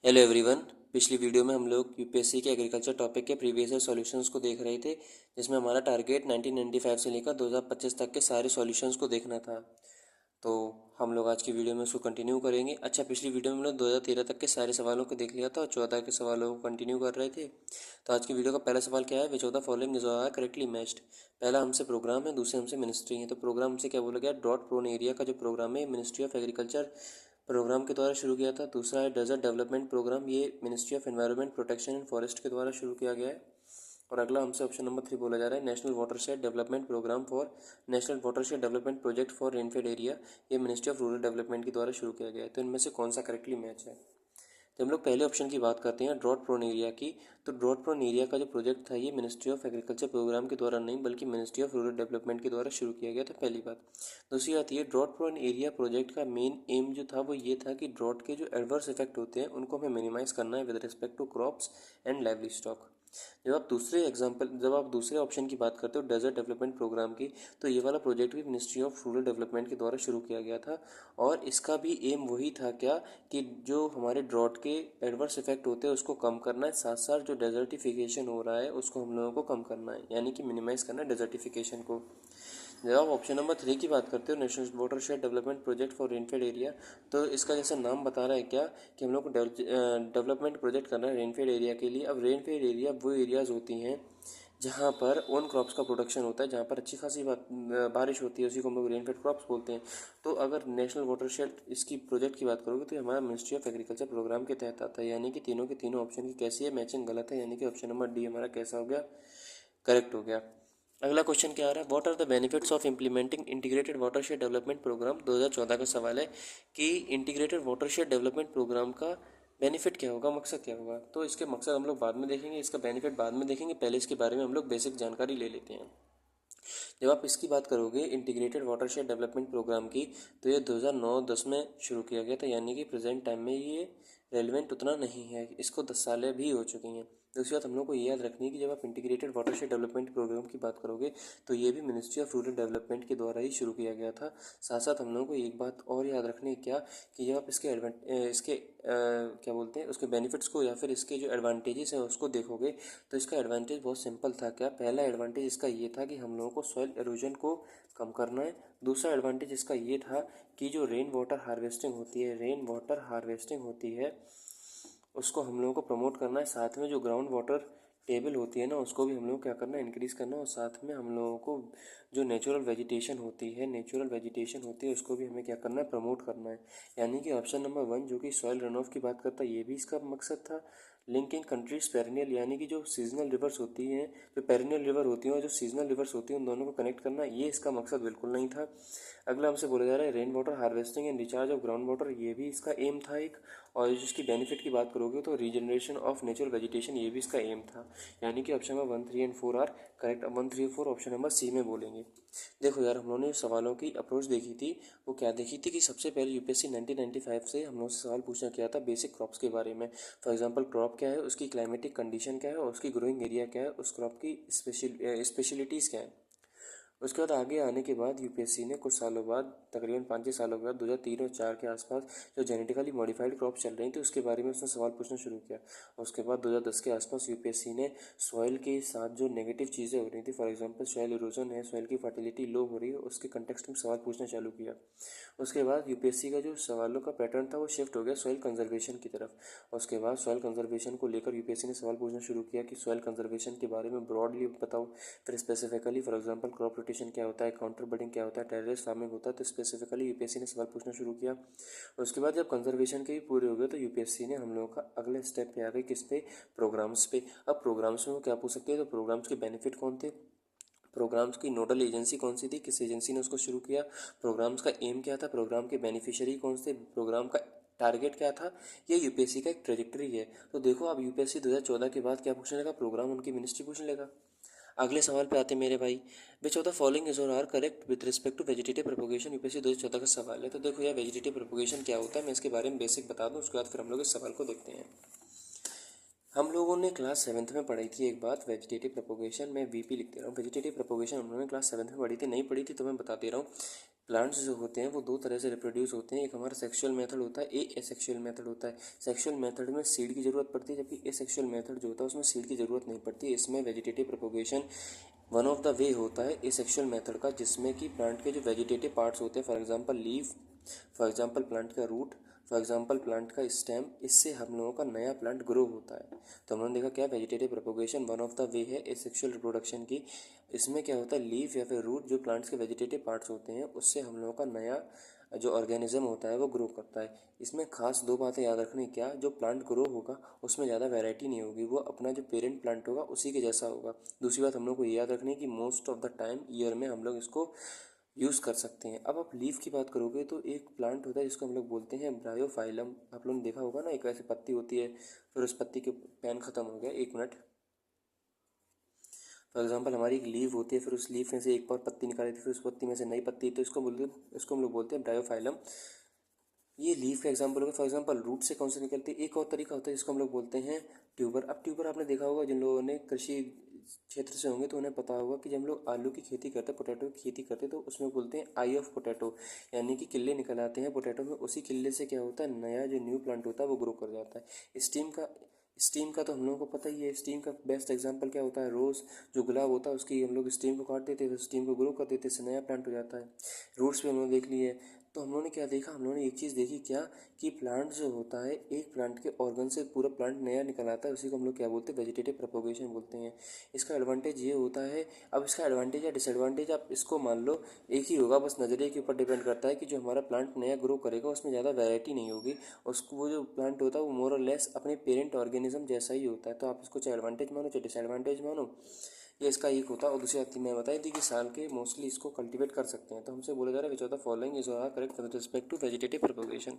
Hello everyone. पिछली video में हम लोग यूपीएससी के एग्रीकल्चर टॉपिक के प्रीवियस ईयर सॉल्यूशंस को देख रहे थे, जिसमें हमारा टारगेट 1995 से लेकर 2025 तक के सारे सॉल्यूशंस को देखना था। तो हम लोग आज की वीडियो में उसको कंटिन्यू करेंगे। अच्छा, पिछली वीडियो में हम लोग 2013 तक के सारे सवालों को देख लिया था और 14 के सवालों को कंटिन्यू कर रहे थे। तो आज की वीडियो का पहला सवाल क्या है, which of the following is are correctly matched. पहला हमसे प्रोग्राम है, दूसरे हमसे मिनिस्ट्री है। तो प्रोग्राम हमसे क्या बोला गया, ड्रॉट प्रोन एरिया का जो प्रोग्राम है मिनिस्ट्री ऑफ एग्रीकल्चर प्रोग्राम के द्वारा शुरू किया था। दूसरा है डेजर्ट डेवलपमेंट प्रोग्राम, ये ministry of environment protection and forest के द्वारा शुरू किया गया है। और अगला हमसे ऑप्शन नंबर 3 बोला जा रहा है, national watershed development program for national watershed development project for rainfed area, ये मिनिस्ट्री ऑफ रूरल डेवलपमेंट के द्वारा शुरू किया गया है। तो इनमें से कौन सा करेक्टली मैच है। तो हम लोग पहले ऑप्शन की बात करते हैं, ड्रॉट प्रोन एरिया की। तो ड्रॉट प्रोन एरिया का जो प्रोजेक्ट था ये मिनिस्ट्री ऑफ एग्रीकल्चर प्रोग्राम के द्वारा नहीं बल्कि मिनिस्ट्री ऑफ रूरल डेवलपमेंट के द्वारा शुरू किया गया था, पहली बात। दूसरी बात ये, ड्रॉट प्रोन एरिया प्रोजेक्ट का मेन एम जो था वो ये था कि ड्रॉट के जो एडवर्स इफेक्ट होते हैं उनको हमें मिनिमाइज करना है with respect to crops and lively stock. जब आप दूसरे ऑप्शन की बात करते हो डेजर्ट डेवलपमेंट प्रोग्राम की, तो ये वाला प्रोजेक्ट भी मिनिस्ट्री ऑफ रूरल डेवलपमेंट के द्वारा शुरू किया गया था। और इसका भी एम वही था क्या, कि जो हमारे ड्रॉट के एडवर्स इफेक्ट होते हैं उसको कम करना है, साथ साथ जो डेजर्टिफिकेशन हो रहा है उसको हम लोगों को कम करना है, यानी कि मिनिमाइज करना है डेजर्टिफिकेशन को। जब आप ऑप्शन नंबर 3 की बात करते हो, national watershed development project for rainfed area, तो इसका जैसा नाम बता रहा है क्या, कि हम लोग को डेवलपमेंट प्रोजेक्ट करना है रेनफेड एरिया के लिए। अब रेनफेड एरिया वो एरियाज होती हैं जहाँ पर ओन क्रॉप्स का प्रोडक्शन होता है, जहाँ पर अच्छी खासी बारिश होती है, उसी को हम लोग रेनफेड क्रॉप्स बोलते हैं। तो अगर नेशनल वाटरशेड इसकी प्रोजेक्ट की बात करोगे तो ये हमारा मिनिस्ट्री ऑफ एग्रीकल्चर प्रोग्राम के तहत आता है, यानी कि तीनों के तीनों ऑप्शन की कैसी है, मैचिंग गलत है, यानी कि ऑप्शन नंबर डी हमारा कैसा हो गया, करेक्ट हो गया। अगला क्वेश्चन क्या आ रहा है, what are the benefits of implementing integrated watershed development program. 2014 का सवाल है कि इंटीग्रेटेड वाटरशेड डेवलपमेंट प्रोग्राम का बेनिफिट क्या होगा, मकसद क्या होगा। तो इसके मकसद हम लोग बाद में देखेंगे, इसका बेनिफिट बाद में देखेंगे, पहले इसके बारे में हम लोग बेसिक जानकारी ले लेते हैं। जब आप इसकी बात करोगे इंटीग्रेटेड वाटरशेड डेवलपमेंट प्रोग्राम की, तो ये 2009-10 में शुरू किया गया था, यानी कि प्रेजेंट टाइम में ये रेलिवेंट उतना नहीं है, इसको 10 सालें भी हो चुकी हैं। दूसरी बात हम लोग को ये याद रखनी है कि जब आप इंटीग्रेटेड वाटरशेड डेवलपमेंट प्रोग्राम की बात करोगे तो ये भी मिनिस्ट्री ऑफ रूरल डेवलपमेंट के द्वारा ही शुरू किया गया था। साथ साथ हम लोगों को एक बात और याद रखनी है क्या, कि जब आप क्या बोलते हैं, उसके बेनिफिट्स को या फिर इसके जो एडवांटेजेस हैं उसको देखोगे, तो इसका एडवांटेज बहुत सिंपल था। क्या, पहला एडवांटेज इसका ये था कि हम लोगों को सॉइल एरोजन को कम करना है। दूसरा एडवांटेज इसका ये था कि जो रेन वाटर हार्वेस्टिंग होती है उसको हम लोगों को प्रमोट करना है। साथ में जो ग्राउंड वाटर टेबल होती है ना, उसको भी हम लोग क्या करना है, इंक्रीज़ करना है। और साथ में हम लोगों को जो नेचुरल वेजिटेशन होती है उसको भी हमें क्या करना है, प्रमोट करना है। यानी कि ऑप्शन नंबर 1 जो कि सॉइल रन ऑफ की बात करता है, ये भी इसका मकसद था। लिंकिंग कंट्रीज पेरिनियल, यानी कि जो सीजनल रिवर्स होती हैं, जो पेरिनियल रिवर होती हैं और जो सीजनल रिवर्स होती हैं, उन दोनों को कनेक्ट करना, ये इसका मकसद बिल्कुल नहीं था। अगला हमसे बोला जा रहा है rain water harvesting and recharge of ground water, ये भी इसका एम था एक। और जिसकी बेनिफिट की बात करोगे तो रीजनरेशन ऑफ नेचुरल वेजिटेशन, ये भी इसका एम था। यानी कि option number 1, 3 and 4 are correct. 1, 3 और 4 ऑप्शन नंबर सी में बोलेंगे। देखो यार, हम लोगों ने सवालों की अप्रोच देखी थी, वो क्या देखी थी कि सबसे पहले यूपीएससी 1995 से हम लोगों से सवाल पूछना किया था बेसिक क्रॉप्स के बारे में। फॉर एग्जांपल क्रॉप क्या है, उसकी क्लाइमेटिक कंडीशन क्या है और उसकी ग्रोइंग एरिया क्या है, उस क्रॉप की स्पेशलिटीज़ क्या है। उसके बाद आगे आने के बाद यूपीएससी ने कुछ सालों बाद, तकरीबन 5-6 सालों के बाद, 2003 और 4 के आसपास जो जेनेटिकली मॉडिफाइड क्रॉप चल रही थी उसके बारे में उसने सवाल पूछना शुरू किया। उसके बाद 2010 के आसपास यूपीएससी ने सॉइल के साथ जो नेगेटिव चीज़ें हो रही थी, फॉर एग्जांपल सॉइल इरोजन है, सॉइल की फर्टिलिटी लो हो रही है, उसके कंटेक्स्ट में सवाल पूछना चालू किया। उसके बाद यूपीएससी का जो सवालों का पैटर्न था वो शिफ्ट हो गया सॉइल कंजर्वेशन की तरफ। उसके बाद सॉइल कंजर्वेशन को लेकर यूपीएससी ने सवाल पूछना शुरू किया कि सॉइल कंजर्वेशन के बारे में ब्रॉडली बताओ। फिर specifically, for example crop rotation क्या होता है, काउंटर बडिंग क्या होता है, टेरेस फार्मिंग होता है, तो स्पेसिफिकली यूपीएससी ने सवाल पूछना शुरू किया। उसके बाद जब कंजर्वेशन के भी पूरे हो गए तो यूपीएससी ने हम लोगों का अगले स्टेप पे आ गए, किस पे, प्रोग्राम्स पे। अब प्रोग्राम्स में वो क्या पूछ सकते हैं, तो प्रोग्राम्स के बेनिफिट कौन थे, प्रोग्राम्स की नोडल एजेंसी कौन सी थी, किस एजेंसी ने उसको शुरू किया, प्रोग्राम्स का एम क्या था, प्रोग्राम के बेनिफिशियरी कौन से, प्रोग्राम का टारगेट क्या था, ये यूपीएससी का एक ट्रेजेक्टरी है। तो देखो अब यूपीएससी 2014 के बाद क्या पूछने लगा, प्रोग्राम उनकी मिनिस्ट्री पूछने लगा। अगले सवाल पे आते हैं मेरे भाई, which of the following is और are correct with respect to vegetative propagation. UPSC 2014 का सवाल है। तो देखो यार, वेजिटेटिव प्रोपोगेशन क्या होता है, मैं इसके बारे में बेसिक बता दूं, उसके बाद फिर हम लोग इस सवाल को देखते हैं। हम लोगों ने क्लास 7th में पढ़ी थी एक बात, वेजिटेटिव प्रोपोगेशन, में वीपी लिख दे रहा हूँ। वेजिटेटिव प्रोपोगेशन हम लोगों ने क्लास 7th में पढ़ी थी, नहीं पढ़ी थी तो मैं बता दे रहा हूँ। प्लांट्स जो होते हैं वो दो तरह से रिप्रोड्यूस होते हैं। एक हमारा सेक्सुअल मेथड होता है, एक एसेक्सुअल मेथड होता है। सेक्सुअल मेथड में सीड की ज़रूरत पड़ती है, जबकि एसेक्सुअल मेथड जो होता है उसमें सीड की ज़रूरत नहीं पड़ती। इसमें vegetative propagation one of the way होता है एसेक्सुअल मेथड का, जिसमें कि प्लांट के जो वेजिटेटिव पार्ट्स होते हैं, for example leaf, for example plant का रूट, फॉर एग्जांपल प्लांट का स्टेम, इससे हम लोगों का नया प्लांट ग्रो होता है। तो हम लोगों ने देखा क्या vegetative propagation one of the way है एसेक्सुअल रिप्रोडक्शन की। इसमें क्या होता है, लीफ या फिर रूट जो प्लांट्स के वेजिटेटिव पार्ट्स होते हैं उससे हम लोगों का नया जो ऑर्गेनिज्म होता है वो ग्रो करता है। इसमें खास दो बातें याद रखनी, क्या जो प्लांट ग्रो होगा उसमें ज़्यादा वैरायटी नहीं होगी, वो अपना जो पेरेंट प्लांट होगा उसी के जैसा होगा। दूसरी बात हम लोग को ये याद रखनी है कि most of the time year में हम लोग इसको यूज़ कर सकते हैं। अब आप लीफ की बात करोगे तो एक प्लांट होता है जिसको हम लोग बोलते हैं ब्रायोफाइलम। आप लोगों ने देखा होगा ना, एक ऐसी पत्ती होती है, फिर उस पत्ती के पेन ख़त्म हो गया, एक मिनट। फॉर एग्जाम्पल हमारी एक लीव होती है, फिर उस लीफ में से एक और पत्ती निकाली थी, फिर उस पत्ती में से नई पत्ती, तो इसको हम लोग बोलते हैं ब्रायोफाइलम। ये लीफ का एग्जाम्पल होगा। फॉर एग्जाम्पल रूट से कौन से निकलती है, एक और तरीका होता है जिसको हम लोग बोलते हैं ट्यूबर। अब ट्यूबर आपने देखा होगा, जिन लोगों ने कृषि क्षेत्र से होंगे तो उन्हें पता होगा कि जब हम लोग आलू की खेती करते हैं, पोटैटो की खेती करते हैं, तो उसमें बोलते हैं आई ऑफ पोटैटो, यानी कि किल्ले निकल आते हैं पोटैटो में। उसी किल्ले से क्या होता है, नया जो न्यू प्लांट होता है वो ग्रो कर जाता है। स्टीम का तो हम लोगों को पता ही है। स्टीम का बेस्ट एग्जांपल क्या होता है, रोज़ जो गुलाब होता है उसकी हम लोग स्टीम को काट देते हैं, फिर स्टीम को ग्रो कर देते हैं, इससे नया प्लांट हो जाता है। रूट्स भी हम लोग देख लिए। तो हम लोगों ने क्या देखा, हम लोगों ने एक चीज़ देखी क्या, कि प्लांट जो होता है एक प्लांट के ऑर्गन से पूरा प्लांट नया निकल आता है, उसी को हम लोग क्या बोलते हैं, वेजिटेटिव प्रोपोगेशन बोलते हैं। इसका एडवांटेज ये होता है, अब इसका एडवांटेज या डिसएडवांटेज आप इसको मान लो एक ही होगा, बस नज़रिए के ऊपर डिपेंड करता है कि जो हमारा प्लांट नया ग्रो करेगा उसमें ज़्यादा वैरायटी नहीं होगी। उसको वो जो प्लांट होता है वो मोर और लेस अपने पेरेंट ऑर्गेनिज्म जैसा ही होता है। तो आप इसको चाहे एडवांटेज मानो चाहे डिसएडवांटेज मानो, ये इसका एक होता है। और दूसरी बात मैं बताई थी कि साल के मोस्टली इसको कल्टीवेट कर सकते हैं। तो हमसे बोला जा रहा है which of the following is correct with respect to vegetative propagation.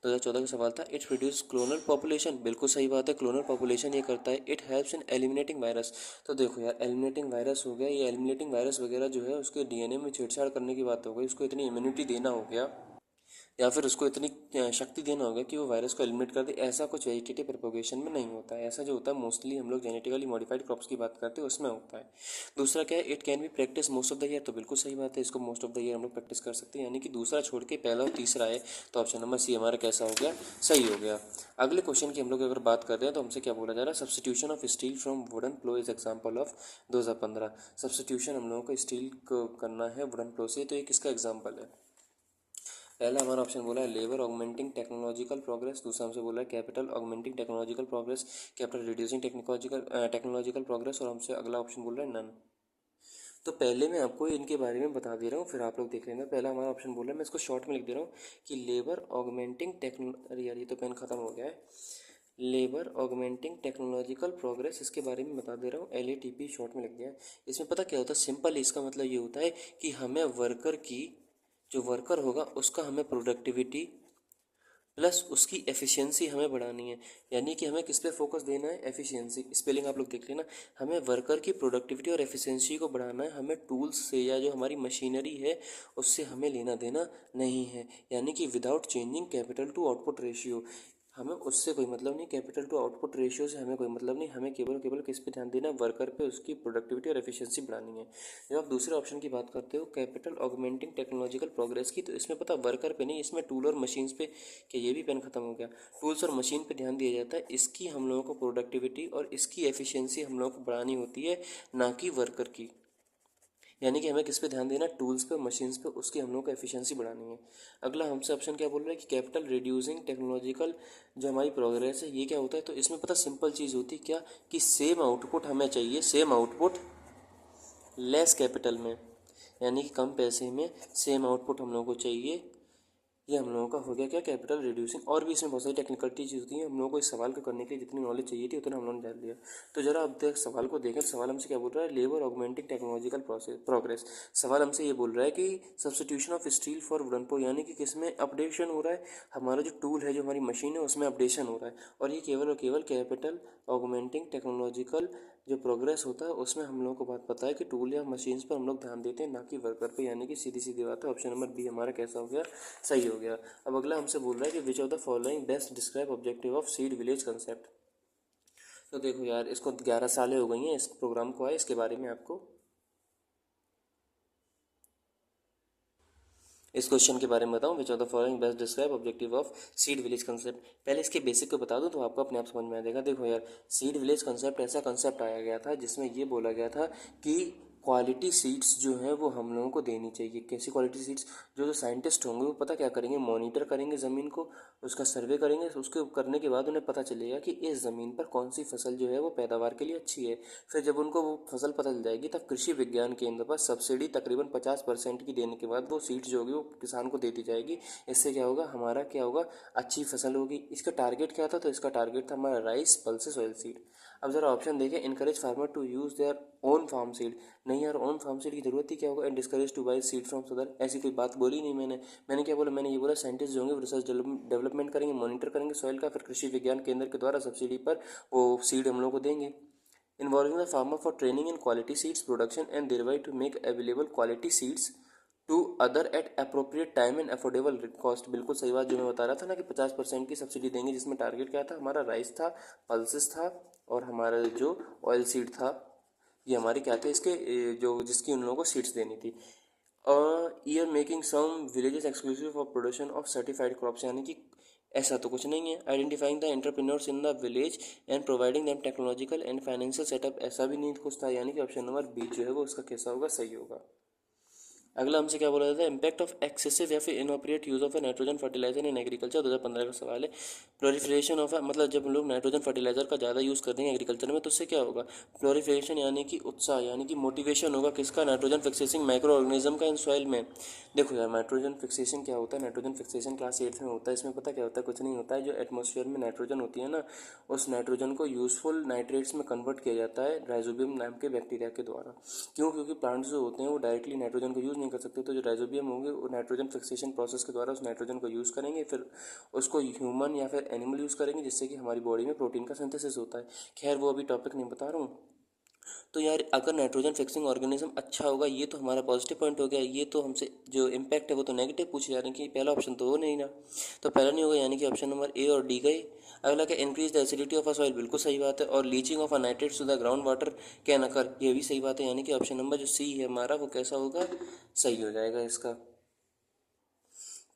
2014 का सवाल था, इट रिड्यूस क्लोनल पॉपुलेशन। बिल्कुल सही बात है, क्लोनल पॉपुलेशन ये करता है। It helps in eliminating virus. तो देखो यार, एलिमिनेटिंग वायरस हो गया, ये एलिमिनेटिंग वायरस वगैरह जो है उसके डीएनए में छेड़छाड़ करने की बात हो गई, उसको इतनी इम्यूनिटी देना हो गया या फिर उसको इतनी शक्ति देना होगा कि वो वायरस को एलिमिनेट कर दे। ऐसा कुछ वेजिटेटिव प्रोपोगेशन में नहीं होता है। ऐसा जो होता है मोस्टली हम लोग जेनेटिकली मॉडिफाइड क्रॉप्स की बात करते हैं उसमें होता है। दूसरा क्या है, it can be practice most of the year. तो बिल्कुल सही बात है, इसको मोस्ट ऑफ द ईयर हम लोग प्रैक्टिस कर सकते हैं, यानी कि दूसरा छोड़ के पहला और तीसरा है। तो ऑप्शन नंबर सी हमारा कैसा हो गया, सही हो गया। अगले क्वेश्चन की हम लोग अगर बात करते हैं तो हमसे क्या बोला जा रहा है, substitution of steel from wooden plough is example of 2015। Substitution हम लोगों को स्टील को करना है वुडन प्लो से, तो एक इसका एग्जाम्पल है। पहला हमारा ऑप्शन बोला है लेबर ऑगमेंटिंग टेक्नोलॉजिकल प्रोग्रेस, दूसरा हमसे बोला है capital augmenting technological progress, capital reducing technological progress, और हमसे अगला ऑप्शन बोल रहा है नन। तो पहले मैं आपको इनके बारे में बता दे रहा हूँ, फिर आप लोग देख लेना। पहला हमारा ऑप्शन बोल रहा है, मैं इसको शॉर्ट में लिख दे रहा हूँ कि लेबर ऑगमेंटिंग अरे यार ये तो पेन खत्म हो गया है। लेबर ऑगमेंटिंग टेक्नोलॉजिकल प्रोग्रेस, इसके बारे में बता दे रहा हूँ, LATP शॉर्ट में लिख दिया है। इसमें पता क्या होता है, सिंपल इसका मतलब ये होता है कि हमें वर्कर की, जो वर्कर होगा उसका हमें प्रोडक्टिविटी प्लस उसकी एफिशिएंसी हमें बढ़ानी है। यानी कि हमें किस पे फोकस देना है, एफिशिएंसी। स्पेलिंग आप लोग देख लेना। हमें वर्कर की प्रोडक्टिविटी और एफिशिएंसी को बढ़ाना है, हमें टूल्स से या जो हमारी मशीनरी है उससे हमें लेना देना नहीं है। यानी कि without changing capital to output ratio, हमें उससे कोई मतलब नहीं, कैपिटल टू आउटपुट रेशियो से हमें कोई मतलब नहीं, हमें केवल किस पे ध्यान देना है, वर्कर पे, उसकी प्रोडक्टिविटी और एफिशिएंसी बढ़ानी है। जब आप दूसरे ऑप्शन की बात करते हो कैपिटल ऑगमेंटिंग टेक्नोलॉजिकल प्रोग्रेस की, तो इसमें पता वर्कर पे नहीं, इसमें टूल और मशीन्स पे, कि ये भी पेन खत्म हो गया, टूल्स और मशीन पे ध्यान दिया जाता है। इसकी हम लोगों को प्रोडक्टिविटी और इसकी एफिशिएंसी हम लोगों को बढ़ानी होती है, ना कि वर्कर की। यानी कि हमें किस पे ध्यान देना, टूल्स पे, मशीन्स पे, उसकी हम लोग को एफिशिएंसी बढ़ानी है। अगला हमसे ऑप्शन क्या बोल रहा है कि कैपिटल रिड्यूसिंग टेक्नोलॉजिकल जो हमारी प्रोग्रेस है, ये क्या होता है। तो इसमें पता सिंपल चीज़ होती है क्या, कि सेम आउटपुट हमें चाहिए, सेम आउटपुट लेस कैपिटल में, यानी कि कम पैसे में सेम आउटपुट हम लोगों को चाहिए। ये हम लोगों का हो गया क्या, कैपिटल रिड्यूसिंग। और भी इसमें बहुत सारी टेक्निकल चीज़ होती हैं, हम लोगों को इस सवाल को करने के लिए जितनी नॉलेज चाहिए थी उतना हम लोगों ने जान लिया। तो जरा अब तक सवाल को देखें, तो सवाल हमसे क्या बोल रहा है, लेबर ऑगमेंटिंग टेक्नोलॉजिकल प्रोग्रेस। सवाल हमसे ये बोल रहा है कि substitution of steel for wooden plough, यानी कि किसमें अपडेशन हो रहा है, हमारा जो टूल है, जो हमारी मशीन है, उसमें अपडेशन हो रहा है। और ये केवल और केवल कैपिटल ऑगमेंटिंग टेक्नोलॉजिकल जो प्रोग्रेस होता है उसमें हम लोगों को बात पता है कि टूल या मशीन्स पर हम लोग ध्यान देते हैं, ना कि वर्कर पे। यानी कि सीधी सीधी बात है, ऑप्शन नंबर बी हमारा कैसा हो गया, सही हो गया। अब अगला हमसे बोल रहा है कि विच of the following best describe objective of seed village concept. तो देखो यार, इसको 11 सालें हो गई हैं इस प्रोग्राम को आए, इसके बारे में आपको इस क्वेश्चन के बारे में बताऊं, विच of the following best describe objective of seed village concept. पहले इसके बेसिक को बता दूं तो आपको अपने आप समझ में आ जाएगा। देखो यार, सीड विलेज कंसेप्ट ऐसा कंसेप्ट आया गया था जिसमें ये बोला गया था कि क्वालिटी सीड्स जो है वो हम लोगों को देनी चाहिए। कैसी क्वालिटी सीड्स? जो साइंटिस्ट होंगे वो पता क्या करेंगे, मॉनिटर करेंगे ज़मीन को, उसका सर्वे करेंगे। उसके करने के बाद उन्हें पता चलेगा कि इस ज़मीन पर कौन सी फसल जो है वो पैदावार के लिए अच्छी है। फिर जब उनको वो फसल पता चल जाएगी तब कृषि विज्ञान केंद्र पर सब्सिडी तकरीबन 50% की देने के बाद वो सीड्स जो होगी वो किसान को दे दी जाएगी। इससे क्या होगा, हमारा क्या होगा, अच्छी फसल होगी। इसका टारगेट क्या था? तो इसका टारगेट था हमारा राइस पल्सेस ऑयल सीड। अब जरा ऑप्शन देखें, encourage farmer to use their own farm seed. नहीं यार, ओन फार्म सीड की जरूरत ही क्या होगा? And discourage two by seed from सदर। ऐसी कोई बात बोली नहीं मैंने क्या बोला? मैंने ये बोला साइंटिस्ट जो होंगे रिसर्च डेवलपमेंट करेंगे, मॉनिटर करेंगे सॉइल का, फिर कृषि विज्ञान केंद्र के द्वारा सब्सिडी पर वो सीड हम लोग को देंगे। Involving the farmer for training in quality seeds production and thereby to make available quality seeds to other at appropriate time and affordable cost. बिल्कुल सही बात जो मैं बता रहा था ना कि 50% की सब्सिडी देंगे, जिसमें टारगेट क्या था, हमारा राइस था, पल्सेस था और हमारा जो ऑयल सीड था, ये हमारे क्या थे, इसके जो जिसकी उन लोगों को सीड्स देनी थी। Earmarking some villages exclusive for production of certified crops, यानी कि ऐसा तो कुछ नहीं है। Identifying the entrepreneurs in the village and providing them technological and financial setup, ऐसा भी नहीं कुछ था। यानी कि ऑप्शन नंबर बी जो है वो उसका कैसा होगा, सही होगा। अगला हमसे क्या बोला जाता है, इम्पैक्ट ऑफ एक्सेसिव या फिर inappropriate use of a nitrogen fertilizer in agriculture. 2015 का सवाल है। प्लोरिफिकेशन ऑफ, मतलब जब हम लोग नाइट्रोजन फर्टिलाइजर का ज़्यादा यूज़ कर देंगे एग्रीकल्चर में तो उससे क्या होगा, प्लोरिफिकेशन यानी कि उत्साह, यानी कि मोटिवेशन होगा किसका, नाइट्रोजन फिक्सेसिंग माइक्रो ऑर्गेनिज्म का इन सॉइल में। देखो यार, नाइट्रोजन फिक्सेशन क्या होता है? नाइट्रोजन फिक्सेशन क्लास 8 में होता है। इसमें पता क्या होता है? कुछ नहीं होता है। जो एटमॉस्फेयर में नाइट्रोजन होती है ना, उस नाइट्रोजन को यूजफुल नाइट्रेट्स में कन्वर्ट किया जाता है राइजोबियम नाम के बैक्टीरिया के द्वारा। क्यों? क्योंकि प्लांट्स जो होते हैं वो डायरेक्टली नाइट्रोजन को यूज़ नहीं कर सकते, तो जो राइजोबियम होंगे वो नाइट्रोजन फिक्सेशन प्रोसेस के द्वारा उस नाइट्रोजन को यूज़ करेंगे, फिर उसको ह्यूमन या फिर एनिमल यूज़ करेंगे, जिससे कि हमारी बॉडी में प्रोटीन का सिंथेसिस होता है। खैर वो अभी टॉपिक नहीं बता रहा हूँ। तो यार, अगर नाइट्रोजन फिक्सिंग ऑर्गेनिज्म अच्छा होगा, ये तो हमारा पॉजिटिव पॉइंट हो गया। ये तो हमसे जो इम्पैक्ट है वो तो नेगेटिव पूछे जा रहे हैं कि पहला ऑप्शन तो वो नहीं ना, तो पहला नहीं होगा, यानी कि ऑप्शन नंबर ए और डी गए। अगला क्या, increase the acidity of a soil, बिल्कुल सही बात है। और leaching of a nitrates to the ground water can occur, ये भी सही बात है। यानी कि ऑप्शन नंबर जो सी है हमारा वो कैसा होगा, सही हो जाएगा इसका।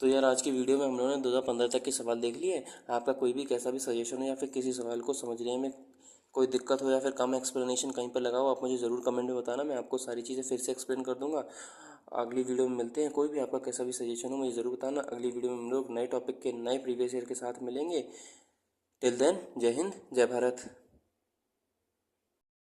तो यार, आज की वीडियो में हम लोगों ने 2015 तक के सवाल देख लिए। आपका कोई भी कैसा भी सजेशन हो या फिर किसी सवाल को समझने में कोई दिक्कत हो या फिर कम एक्सप्लेनेशन कहीं पर लगा हो, आप मुझे ज़रूर कमेंट में बताना, मैं आपको सारी चीज़ें फिर से एक्सप्लेन कर दूंगा। अगली वीडियो में मिलते हैं। कोई भी आपका कैसा भी सजेशन हो मुझे ज़रूर बताना। अगली वीडियो में हम लोग नए टॉपिक के नए प्रीवियस ईयर के साथ मिलेंगे। टिल देन, जय हिंद, जय भारत।